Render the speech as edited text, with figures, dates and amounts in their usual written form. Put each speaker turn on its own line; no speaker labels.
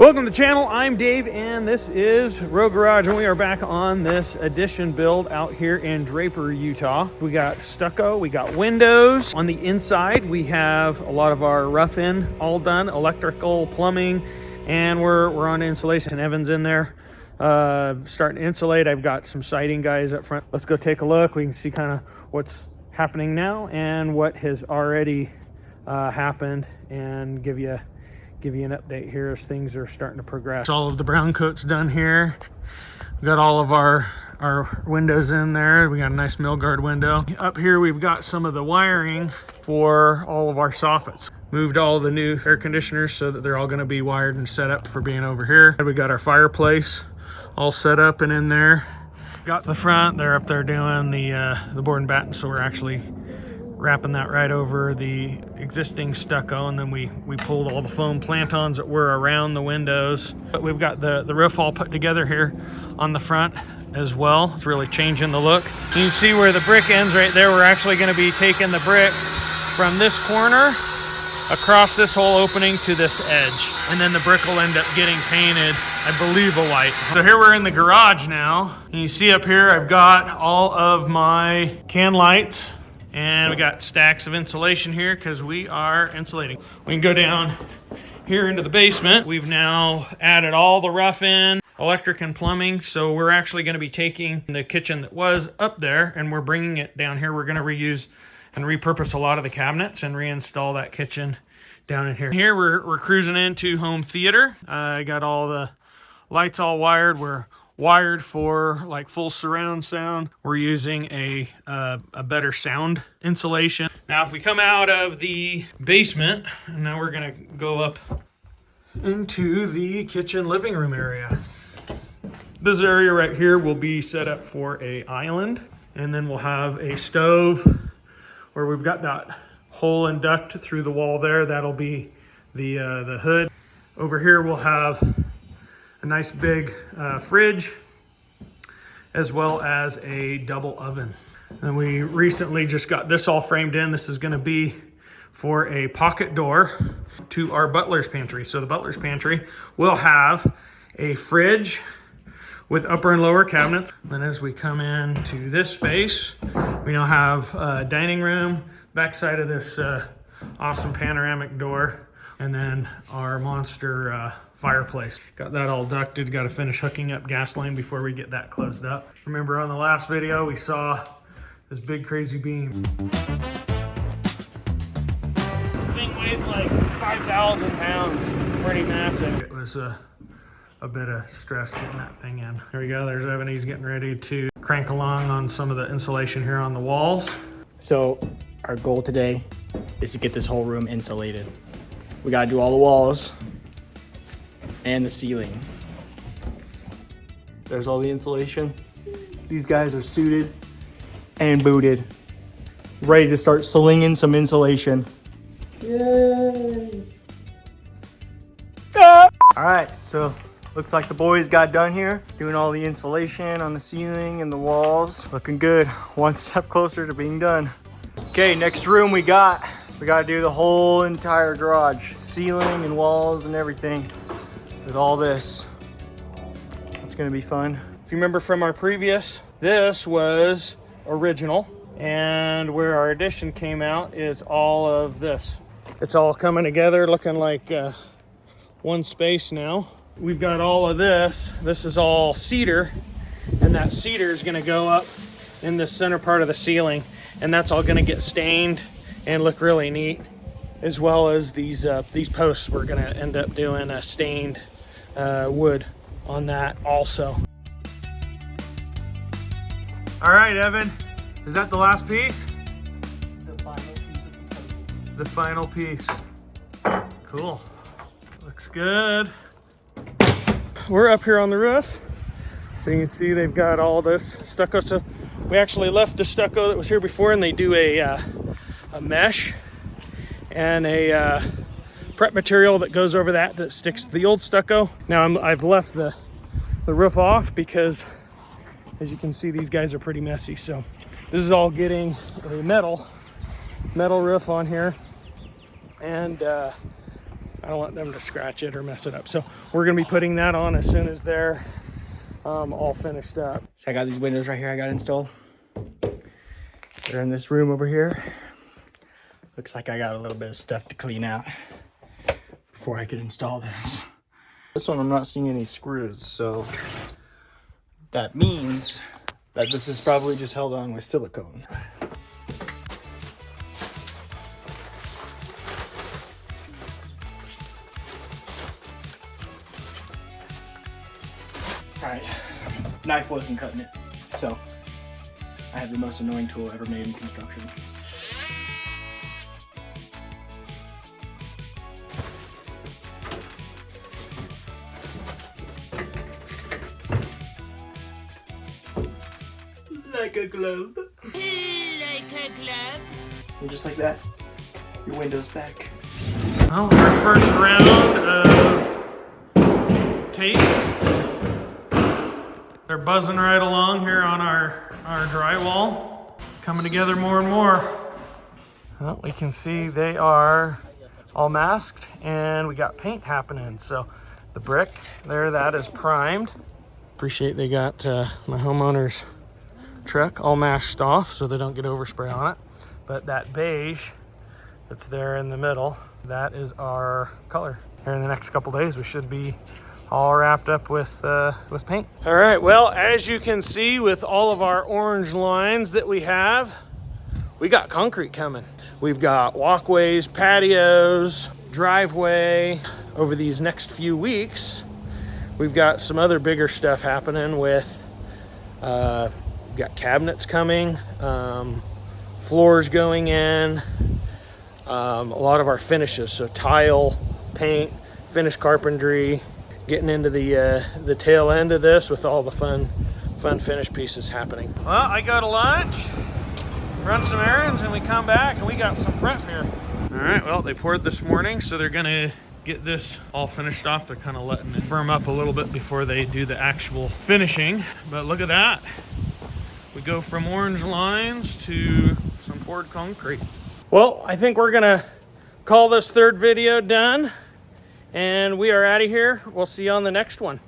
Welcome to the channel. I'm Dave and this is Rogue Garage, and we are back on this addition build out here in Draper, Utah. We got stucco, we got windows. On the inside, we have a lot of our rough-in all done, electrical, plumbing, and we're on insulation. Evan's in there starting to insulate. I've got some siding guys up front. Let's go take a look. We can see kind of what's happening now and what has already happened, and give you an update here as things are starting to progress. All of the brown coat's done here. We got all of our windows in there. We got a nice mill guard window. Up here we've got some of the wiring for all of our soffits. Moved all the new air conditioners so that they're all gonna be wired and set up for being over here. We got our fireplace all set up and in there. Got the front, they're up there doing the board and batten, so we're actually wrapping that right over the existing stucco, and then we pulled all the foam plantons that were around the windows. But we've got the roof all put together here on the front as well. It's really changing the look. You can see where the brick ends right there. We're actually going to be taking the brick from this corner across this whole opening to this edge, and then the brick will end up getting painted, I believe, a white. So here we're in the garage now, and you see up here I've got all of my can lights. And we got stacks of insulation here because we are insulating. We can go down here into the basement. We've now added all the rough-in, electric and plumbing. So we're actually going to be taking the kitchen that was up there and we're bringing it down here. We're going to reuse and repurpose a lot of the cabinets and reinstall that kitchen down in here. Here we're cruising into home theater. I got all the lights all wired. We're wired for like full surround sound. We're using a better sound insulation. Now if we come out of the basement, now we're gonna go up into the kitchen living room area. This area right here will be set up for a island, and then we'll have a stove where we've got that hole and duct through the wall there. That'll be the hood. Over here we'll have a nice big fridge, as well as a double oven. And we recently just got this all framed in. This is gonna be for a pocket door to our butler's pantry. So the butler's pantry will have a fridge with upper and lower cabinets. Then as we come into this space, we now have a dining room, backside of this awesome panoramic door, and then our monster fireplace. Got that all ducted, got to finish hooking up gas line before we get that closed up. Remember on the last video, we saw this big crazy beam. This thing weighs like 5,000 pounds, pretty massive. It was a bit of stress getting that thing in. There we go, there's Evan, he's getting ready to crank along on some of the insulation here on the walls.
So our goal today is to get this whole room insulated. We gotta do all the walls and the ceiling. There's all the insulation. These guys are suited and booted, ready to start slinging some insulation. Yay! Ah! All right, so looks like the boys got done here, doing all the insulation on the ceiling and the walls. Looking good, one step closer to being done. Okay, next room we gotta do the whole entire garage, ceiling and walls and everything with all this. It's gonna be fun.
If you remember from our previous, this was original, and where our addition came out is all of this. It's all coming together, looking like one space now. We've got all of this. This is all cedar, and that cedar is gonna go up in the center part of the ceiling, and that's all gonna get stained and look really neat, as well as these posts. We're gonna end up doing a stained wood on that also. All right, Evan, is that the last piece?
The final piece of the puzzle.
The final piece. Cool. Looks good. We're up here on the roof, so you can see they've got all this stucco. So we actually left the stucco that was here before, and they do a mesh and a prep material that goes over that sticks to the old stucco. Now I've left the roof off because, as you can see, these guys are pretty messy. So this is all getting a metal roof on here, and I don't want them to scratch it or mess it up. So we're gonna be putting that on as soon as they're all finished up.
So I got these windows right here I got installed. They're in this room over here. Looks like I got a little bit of stuff to clean out before I could install this. This one I'm not seeing any screws, so that means that this is probably just held on with silicone. Alright, knife wasn't cutting it, so I have the most annoying tool ever made in construction. Like a glove.
Like a glove.
And just like that, your window's back.
Well, our first round of tape. They're buzzing right along here on our drywall. Coming together more and more. Well, we can see they are all masked and we got paint happening. So the brick there, that is primed. Appreciate they got my homeowner's truck all masked off so they don't get overspray on it. But that beige that's there in the middle, that is our color. Here in the next couple days, we should be all wrapped up with paint. All right, well, as you can see with all of our orange lines that we have, we got concrete coming. We've got walkways, patios, driveway. Over these next few weeks, we've got some other bigger stuff happening with, we've got cabinets coming, floors going in, a lot of our finishes, so tile, paint, finished carpentry, getting into the tail end of this with all the fun finish pieces happening. Well, I go to lunch, run some errands, and we come back and we got some prep here. All right, well, they poured this morning, so they're gonna get this all finished off. They're kind of letting it firm up a little bit before they do the actual finishing. But look at that. We go from orange lines to some poured concrete. Well, I think we're gonna call this third video done, and we are out of here. We'll see you on the next one.